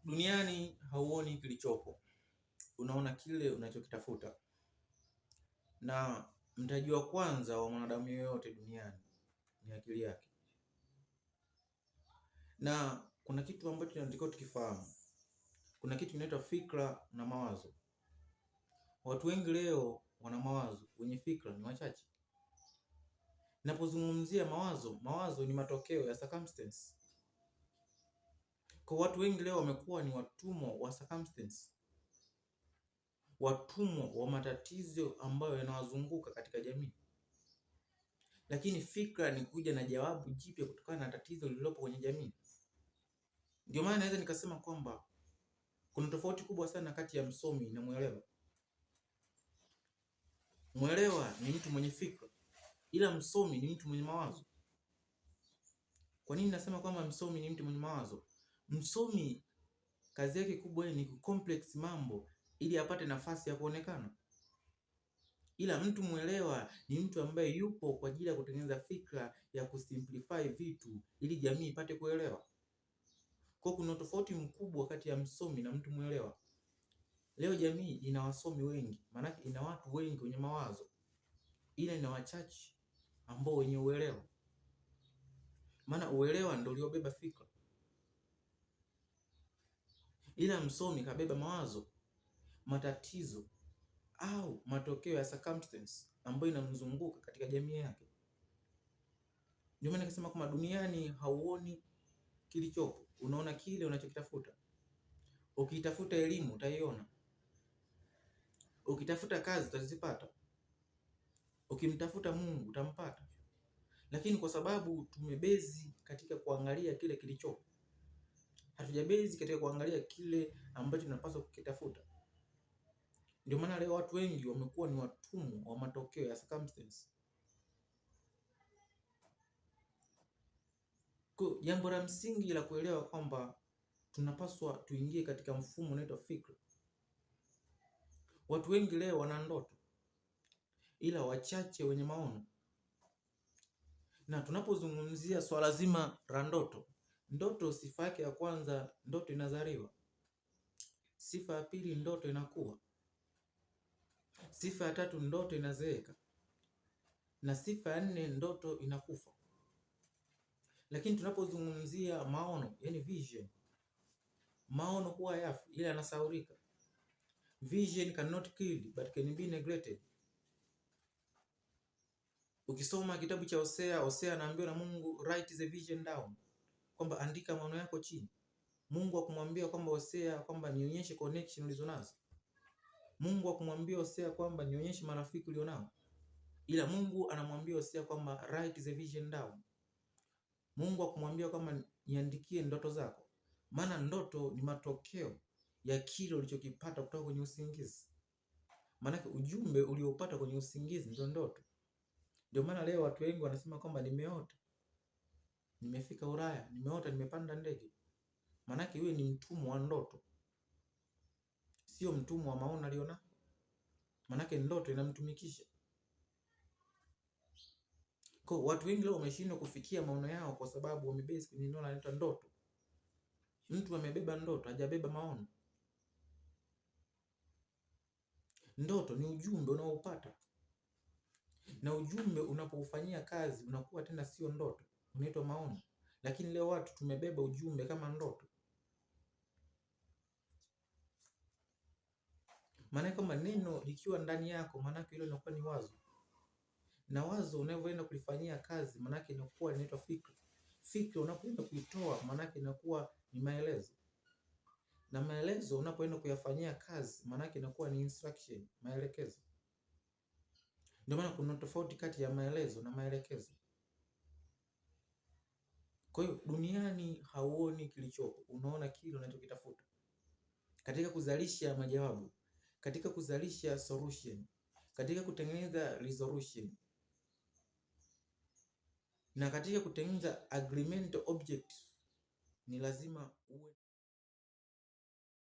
Duniani hauoni kilichopo, unaona kile unachokitafuta. Na mtaji wa kwanza wa mwanadamu yoyote duniani ni akili yake. Na kuna kitu ambacho tunatakiwa tukifahamu. Kuna kitu kinaitwa fikra na mawazo. Watu wengi leo wana mawazo, wenye fikra ni wachache. Ninapozungumzia mawazo ni matokeo ya circumstance. Kwa watu wengi leo wamekuwa ni watumwa wa circumstance. Watumwa wa matatizo ambayo yanawazunguka katika jamii. Lakini fikra ni kuja na jawabu jipya kutokana na tatizo lililopo kwenye jamii. Ndio maana naweza nikasema kwamba kuna tofauti kubwa sana kati ya msomi na mwelewa. Mwelewa ni mtu mwenye fikra, ila msomi ni mtu mwenye mawazo. Kwa nini nasema kwamba msomi ni mtu mwenye mawazo? Msomi kazi yake kubwa ni kucomplex mambo ili apate nafasi ya kuonekana. Ila mtu mwelewa ni mtu ambaye yupo kwa ajili ya kutengeneza fikra ya kusimplify vitu ili jamii ipate kuelewa. Kwa kuna tofauti mkubwa kati ya msomi na mtu mwelewa. Leo jamii ina wasomi wengi, maana ina watu wengi wenye mawazo. Ila ina wachache ambao wenye uelewa. Maana uelewa ndio uliobeba fikra. Ila msomi kabeba mawazo, matatizo au matokeo ya circumstance ambayo inamzunguka katika jamii yake. Ndio maana nikasema kwamba duniani hauoni kilichopo, unaona kile unachokitafuta. Ukitafuta elimu utaiona. Ukitafuta kazi utazipata. Ukimtafuta Mungu utampata. Lakini kwa sababu tumebezi katika kuangalia kile kilichopo, hatujabezi katika kuangalia kile ambacho tunapaswa kukitafuta. Ndio maana leo watu wengi wamekuwa ni watumwa wa matokeo ya circumstance. Kwa jambo la msingi la kuelewa kwamba tunapaswa tuingie katika mfumo unaitwa fikra. Watu wengi leo wana ndoto, ila wachache wenye maono. Na tunapozungumzia swala zima la ndoto sifa yake ya kwanza, ndoto inazaliwa. Sifa ya pili, ndoto inakuwa. Sifa ya tatu, ndoto inazeeka. Na sifa ya nne, ndoto inakufa. Lakini tunapozungumzia maono, yani vision, maono huwa yafi, ila yanasahaulika. Vision cannot kill but can be neglected. Ukisoma kitabu cha Hosea anaambiwa na Mungu, write the vision down, kwamba andika maono yako chini. Mungu akumwambia kwamba Hosea kwamba nionyeshe connection ulizonazo. Mungu akumwambia Hosea kwamba nionyeshe marafiki ulionao. Ila Mungu anamwambia Hosea kwamba write the vision down. Mungu akumwambia kwamba niandikie ndoto zako. Maana ndoto ni matokeo ya kile ulichokipata kutoka kwenye usingizi. Maana ujumbe uliopata kwenye usingizi ndio ndoto. Ndio maana leo watu wengi wanasema kwamba nimeota nimefika Ulaya, nimeota nimepanda ndege. Maana wewe ni mtumwa wa ndoto, sio mtumwa wa maono aliona. Maana ndoto inamtumikisha. Kwa watu wengi leo wameshindwa kufikia maono yao kwa sababu wamebase kwenye neno linaloitwa ndoto. Mtu amebeba ndoto, hajabeba maono. Ndoto ni ujumbe unaoupata. Na ujumbe unapoufanyia kazi unakuwa tena sio ndoto, unaitwa maono. Lakini leo watu tumebeba ujumbe kama ndoto. Maana kama neno likiwa ndani yako, maana hilo linakuwa ni wazo. Na wazo unavyoenda kulifanyia kazi, maana yake inakuwa inaitwa fikra. Fikra unapoenda kuitoa, maana yake inakuwa ni maelezo. Na maelezo unapoenda kuyafanyia kazi, maana yake inakuwa ni instruction, maelekezo. Ndio maana kuna tofauti kati ya maelezo na maelekezo. Kwa hiyo duniani hauoni kilichopo, unaona kile unachokitafuta. Katika kuzalisha majawabu, katika kuzalisha solution, katika kutengeneza resolution, na katika kutengeneza agreement object, ni lazima uwe